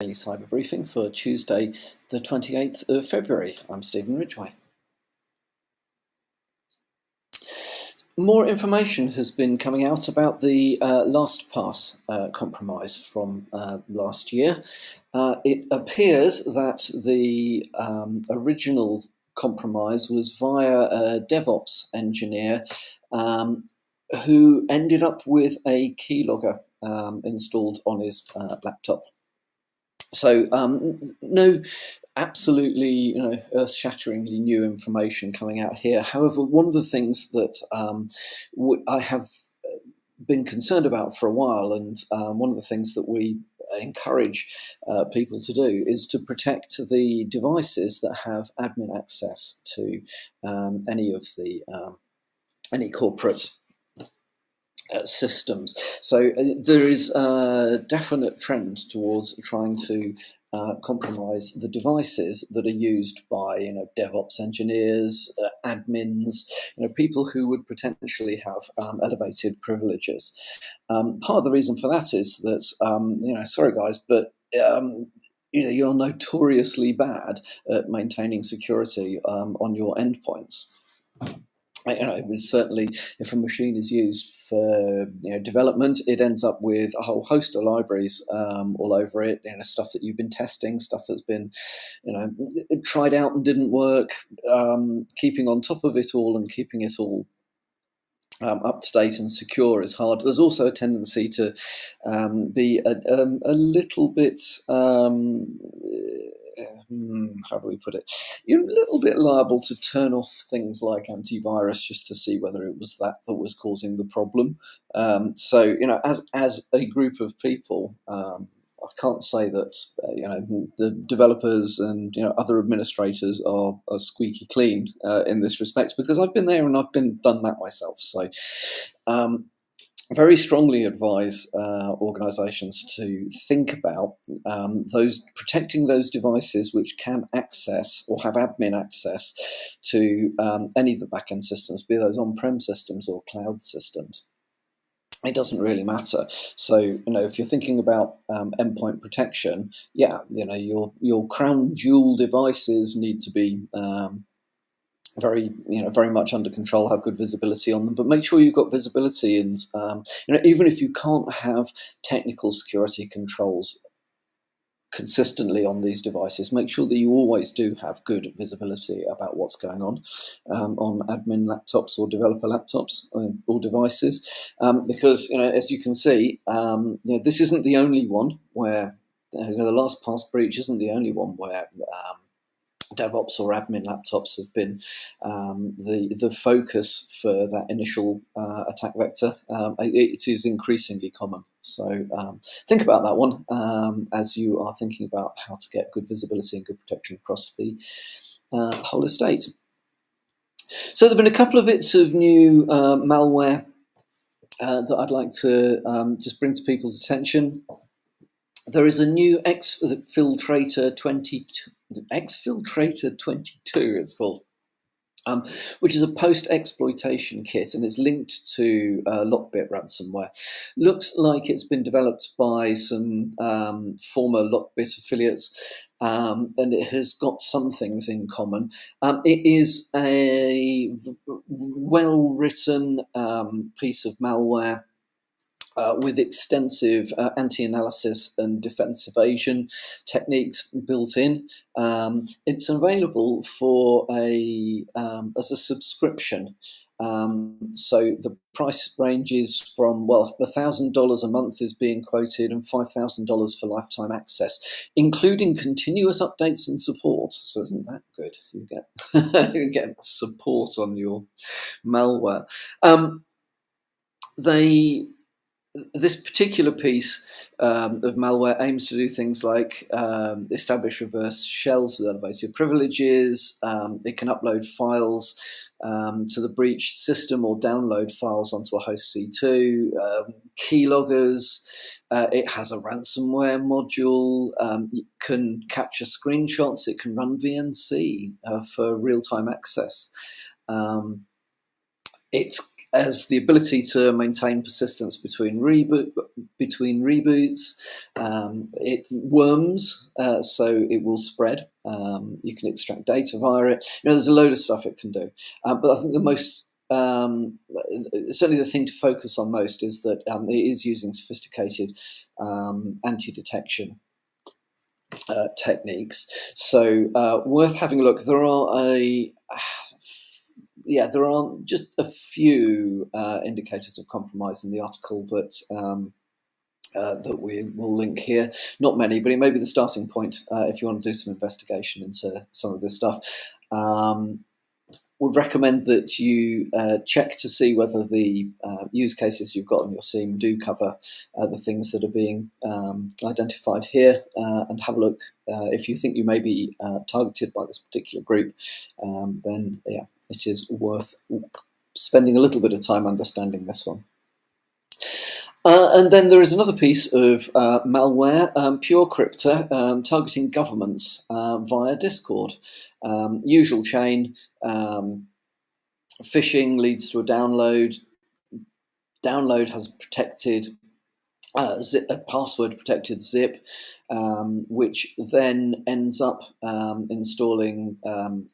Daily Cyber Briefing for Tuesday, the 28th of February. I'm Stephen Ridgway. More information has been coming out about the LastPass compromise from last year. It appears that the original compromise was via a DevOps engineer who ended up with a keylogger installed on his laptop. So no absolutely earth-shatteringly new information coming out here. However, one of the things that I have been concerned about for a while, and one of the things that we encourage people to do, is to protect the devices that have admin access to any of the any corporate systems. So there is a definite trend towards trying to compromise the devices that are used by DevOps engineers, admins, people who would potentially have elevated privileges. Part of the reason for that is that sorry guys, but you're notoriously bad at maintaining security on your endpoints. It was certainly, if a machine is used for development, it ends up with a whole host of libraries all over it. Stuff that you've been testing, stuff that's been tried out and didn't work. Keeping on top of it all and keeping it all up to date and secure is hard. There's also a tendency to be a little bit. How do we put it? You're a little bit liable to turn off things like antivirus just to see whether it was that was causing the problem. So, as a group of people, I can't say that the developers and other administrators are squeaky clean in this respect, because I've been there and I've done that myself. So. Very strongly advise organisations to think about protecting those devices which can access or have admin access to any of the backend systems, be those on-prem systems or cloud systems. It doesn't really matter. So, if you're thinking about endpoint protection, your crown jewel devices need to be very much under control, have good visibility on them, but make sure you've got visibility. And even if you can't have technical security controls consistently on these devices, make sure that you always do have good visibility about what's going on admin laptops or developer laptops or devices, because as you can see, this isn't the only one where the LastPass breach isn't the only one where DevOps or admin laptops have been the focus for that initial attack vector. It is increasingly common. So think about that one as you are thinking about how to get good visibility and good protection across the whole estate. So there have been a couple of bits of new malware that I'd like to just bring to people's attention. There is a new Exfiltrator 22, it's called, which is a post-exploitation kit, and it's linked to Lockbit ransomware. Looks like it's been developed by some former Lockbit affiliates, and it has got some things in common. It is a well-written piece of malware with extensive anti-analysis and defense evasion techniques built in. It's available for as a subscription. So the price ranges from, $1,000 a month is being quoted, and $5,000 for lifetime access, including continuous updates and support. So isn't that good? You get support on your malware. This particular piece of malware aims to do things like establish reverse shells with elevated privileges. It can upload files to the breached system or download files onto a host C2, keyloggers. It has a ransomware module. It can capture screenshots. It can run VNC for real-time access. It's as the ability to maintain persistence between reboots. It worms, so it will spread. You can extract data via it. There's a load of stuff it can do. But I think the most certainly the thing to focus on most is that it is using sophisticated anti-detection techniques. So worth having a look. There are just a few indicators of compromise in the article that we will link here. Not many, but it may be the starting point if you want to do some investigation into some of this stuff. Would recommend that you check to see whether the use cases you've got on your SIEM do cover the things that are being identified here, and have a look. If you think you may be targeted by this particular group, then yeah, it is worth spending a little bit of time understanding this one. And then there is another piece of malware, PureCryptor, targeting governments via Discord. Usual chain, phishing leads to a download. Download has protected a password-protected zip, which then ends up installing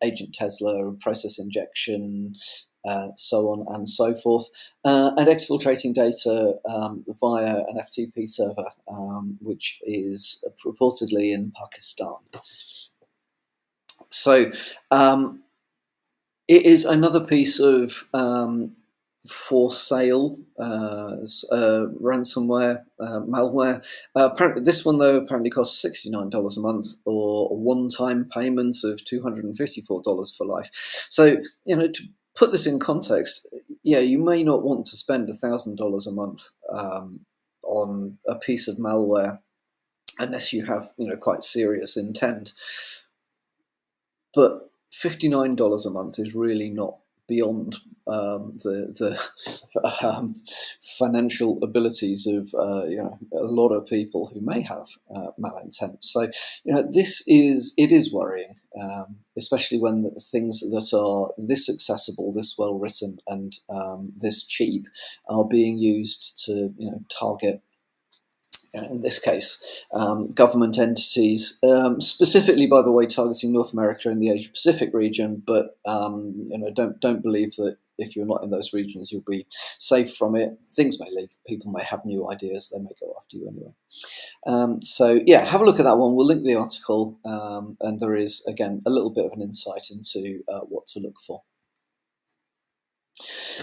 Agent Tesla, process injection, so on and so forth, and exfiltrating data via an FTP server, which is purportedly in Pakistan. So it is another piece of for sale ransomware malware. Apparently, this one though costs $69 a month, or a one-time payment of $254 for life. So to put this in context, you may not want to spend $1,000 a month on a piece of malware unless you have quite serious intent. But $59 a month is really not beyond the financial abilities of a lot of people who may have malintent. So it is worrying, especially when the things that are this accessible, this well written, and this cheap are being used to target. In this case, government entities, specifically, by the way, targeting North America and the Asia Pacific region. But don't believe that if you're not in those regions, you'll be safe from it. Things may leak. People may have new ideas. They may go after you anyway. So yeah, have a look at that one. We'll link the article, and there is again a little bit of an insight into what to look for.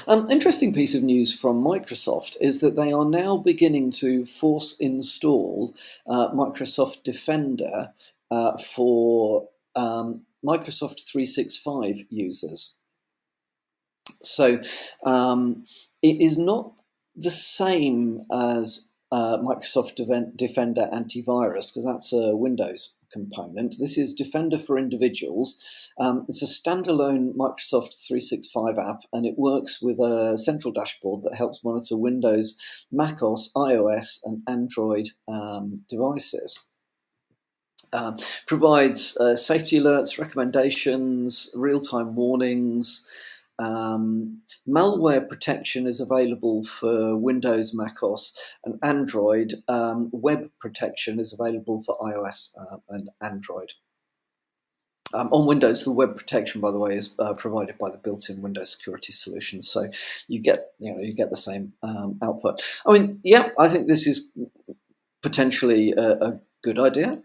Interesting piece of news from Microsoft is that they are now beginning to force install Microsoft Defender for Microsoft 365 users. So it is not the same as Microsoft Defender Antivirus, because that's a Windows component. This is Defender for Individuals. It's a standalone Microsoft 365 app, and it works with a central dashboard that helps monitor Windows, macOS, iOS, and Android devices. Provides safety alerts, recommendations, real-time warnings. Malware protection is available for Windows, macOS, and Android. Web protection is available for iOS and Android. On Windows, the web protection, by the way, is provided by the built-in Windows security solution, so you get the same output. I mean, yeah, I think this is potentially a good idea.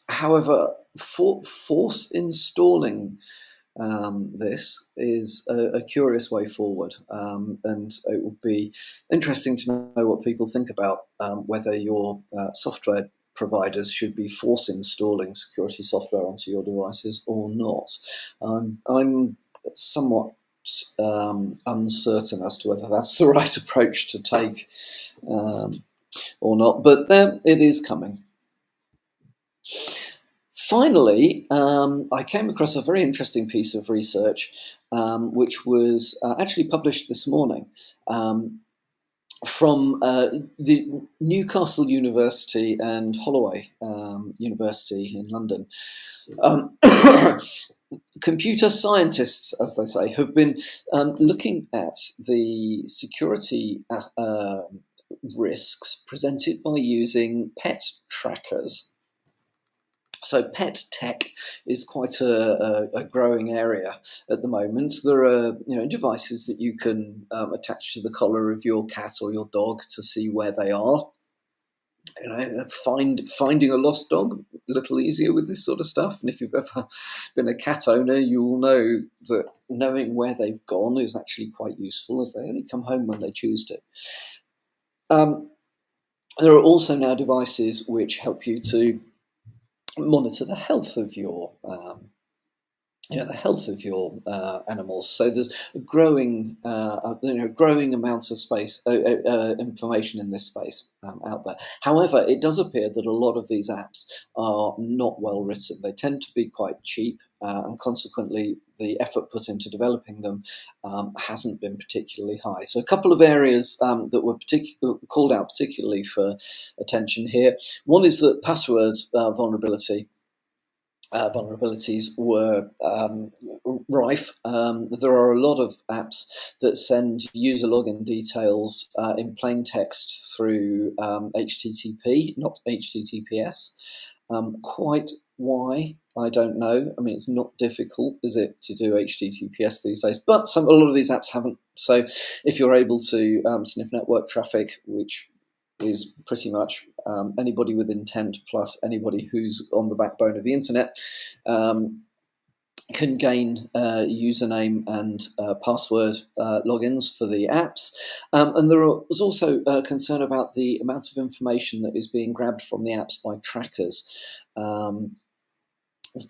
However, force installing this is a curious way forward, and it would be interesting to know what people think about whether your software providers should be force installing security software onto your devices or not. I'm somewhat uncertain as to whether that's the right approach to take or not, but it is coming. Finally, I came across a very interesting piece of research, which was actually published this morning from the Newcastle University and Holloway University in London. computer scientists, as they say, have been looking at the security risks presented by using pet trackers. So pet tech is quite a growing area at the moment. There are devices that you can attach to the collar of your cat or your dog to see where they are. Finding a lost dog a little easier with this sort of stuff. And if you've ever been a cat owner, you will know that knowing where they've gone is actually quite useful, as they only come home when they choose to. There are also now devices which help you to monitor the health of your animals. So there's a growing amount of space information in this space out there. However, it does appear that a lot of these apps are not well written. They tend to be quite cheap, and consequently the effort put into developing them hasn't been particularly high. So a couple of areas that were called out particularly for attention here. One is that password vulnerabilities were rife. There are a lot of apps that send user login details in plain text through HTTP, not HTTPS. Quite why, I don't know. I mean, it's not difficult, is it, to do HTTPS these days? But a lot of these apps haven't. So if you're able to sniff network traffic, which is pretty much anybody with intent plus anybody who's on the backbone of the internet, can gain username and password logins for the apps. And there was also concern about the amount of information that is being grabbed from the apps by trackers.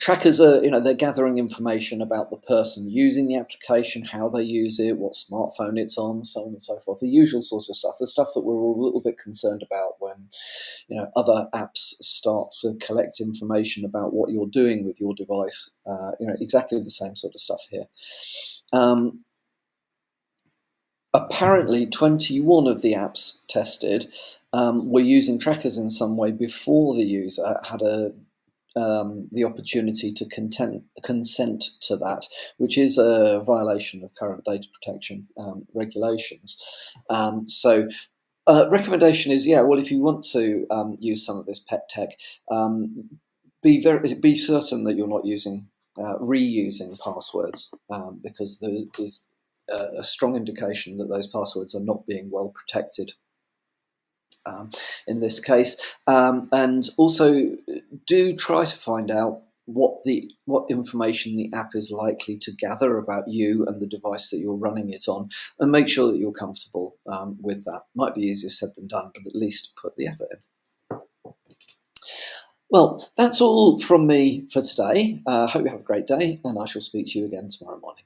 Trackers are, they're gathering information about the person using the application, how they use it, what smartphone it's on, so on and so forth. The usual sorts of stuff, the stuff that we're all a little bit concerned about when, other apps start to collect information about what you're doing with your device. Exactly the same sort of stuff here. Apparently, 21 of the apps tested were using trackers in some way before the user had the opportunity to consent to that, which is a violation of current data protection regulations. So recommendation is, if you want to use some of this pet tech, be certain that you're not reusing passwords, because there is a strong indication that those passwords are not being well protected. In this case, and also do try to find out what information the app is likely to gather about you and the device that you're running it on, and make sure that you're comfortable with that. Might be easier said than done, but at least put the effort in. Well, that's all from me for today. Hope you have a great day, and I shall speak to you again tomorrow morning.